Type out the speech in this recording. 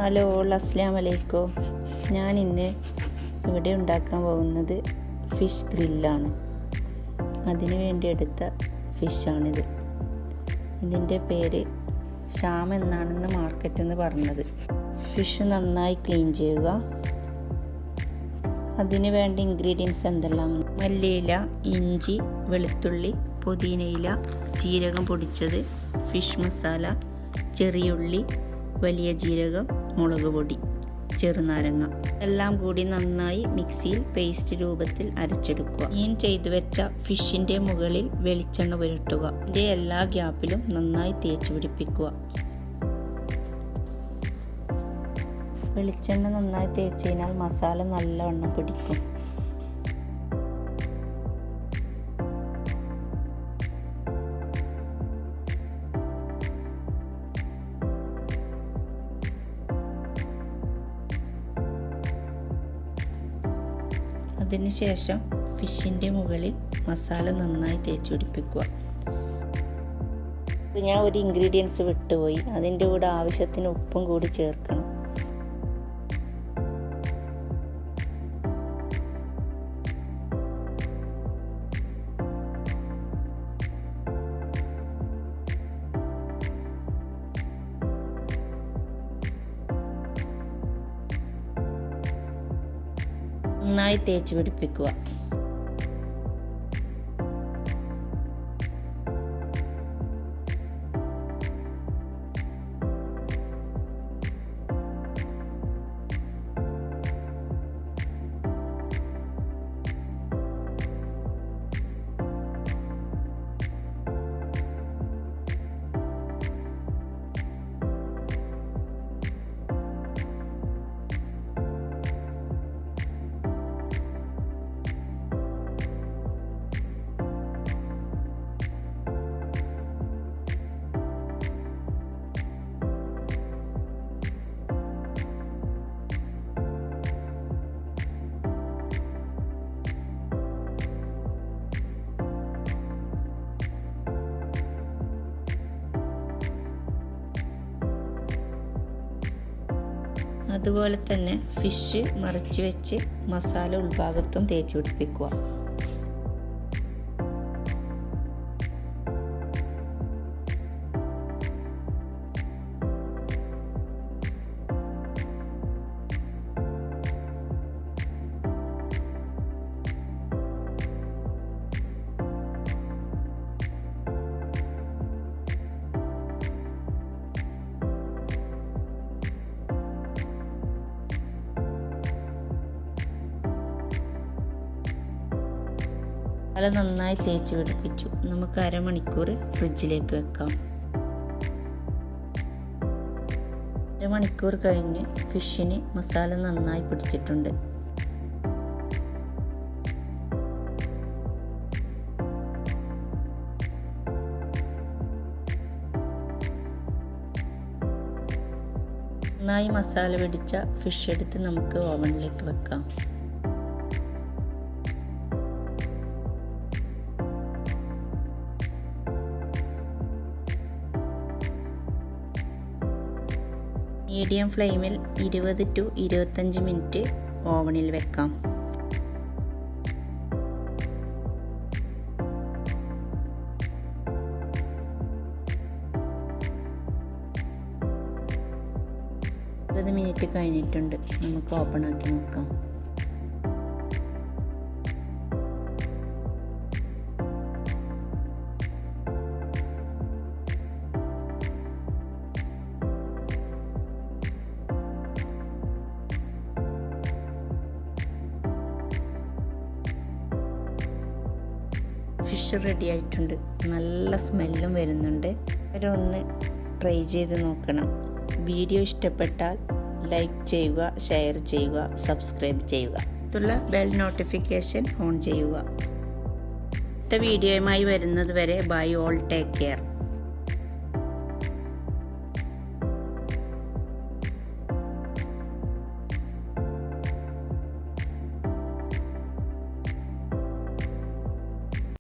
Hello അസ്സലാമു അലൈക്കും. ഞാൻ ഇന്ന് ഇവിടെ ഉണ്ടാക്കാൻ പോകുന്നത് ഫിഷ് ഗ്രില്ലാണ്. അതിനു വേണ്ടി എടുത്ത ഫിഷാണിത്. ഇതിൻ്റെ പേര് ഷാം എന്നാണെന്ന് മാർക്കറ്റിൽ നിന്ന് പറഞ്ഞത്. ഫിഷ് നന്നായി ക്ലീൻ ചെയ്യുക. അതിന് വേണ്ട ഇൻഗ്രീഡിയൻസ് എന്തെല്ലാം: മല്ലിയില, ഇഞ്ചി, വെളുത്തുള്ളി, പുതിനയില, ജീരകം പൊടിച്ചത്, ഫിഷ് മസാല, ചെറിയുള്ളി, വലിയ ജീരകം, മുളക് പൊടി, ചെറുനാരങ്ങ എല്ലാം കൂടി നന്നായി മിക്സിയിൽ പേസ്റ്റ് രൂപത്തിൽ അരച്ചെടുക്കുക. ക്ലീൻ ചെയ്തു വെച്ച ഫിഷിൻ്റെ മുകളിൽ വെളിച്ചെണ്ണ പുരട്ടുക. ഇതിൻ്റെ എല്ലാ ഗ്യാപ്പിലും നന്നായി തേച്ച് പിടിപ്പിക്കുക. വെളിച്ചെണ്ണ നന്നായി തേച്ച് കഴിഞ്ഞാൽ മസാല നല്ലവണ്ണം പിടിക്കും. അതിനുശേഷം ഫിഷിൻ്റെ മുകളിൽ മസാല നന്നായി തേച്ച് പിടിപ്പിക്കുക. ഞാൻ ഒരു ഇൻഗ്രീഡിയൻസ് വിട്ടുപോയി. അതിൻ്റെ കൂടെ ആവശ്യത്തിന് ഉപ്പും കൂടി ചേർക്കണം. നന്നായി തേച്ച് പിടിപ്പിക്കുക. അതുപോലെ തന്നെ ഫിഷ് മറിച്ച് വെച്ച് മസാല ഉൾഭാഗത്തും തേച്ച് പിടിപ്പിക്കുക. മസാല നന്നായി തേച്ച് പിടിപ്പിച്ചു. നമുക്ക് അരമണിക്കൂർ ഫ്രിഡ്ജിലേക്ക് വെക്കാം. അരമണിക്കൂർ കഴിഞ്ഞ് ഫിഷിന് മസാല നന്നായി പിടിച്ചിട്ടുണ്ട്. നന്നായി മസാല പിടിച്ച ഫിഷ് എടുത്ത് നമുക്ക് ഓവനിലേക്ക് വെക്കാം. മീഡിയം ഫ്ലെയിമിൽ 20 to 25 മിനിറ്റ് ഓവനിൽ വെക്കാം. മിനിറ്റ് കഴിഞ്ഞിട്ടുണ്ട്. നമുക്ക് ഓപ്പൺ ആക്കി നോക്കാം. ഫിഷ് റെഡി ആയിട്ടുണ്ട്. നല്ല സ്മെല്ലും വരുന്നുണ്ട്. ഒന്ന് ട്രൈ ചെയ്ത് നോക്കണം. വീഡിയോ ഇഷ്ടപ്പെട്ടാൽ ലൈക്ക് ചെയ്യുക, ഷെയർ ചെയ്യുക, സബ്സ്ക്രൈബ് ചെയ്യുക. അടുത്തുള്ള ബെൽ നോട്ടിഫിക്കേഷൻ ഓൺ ചെയ്യുക. അടുത്ത വീഡിയോയുമായി വരുന്നത് വരെ ബൈ ഓൾ, ടേക്ക് കെയർ.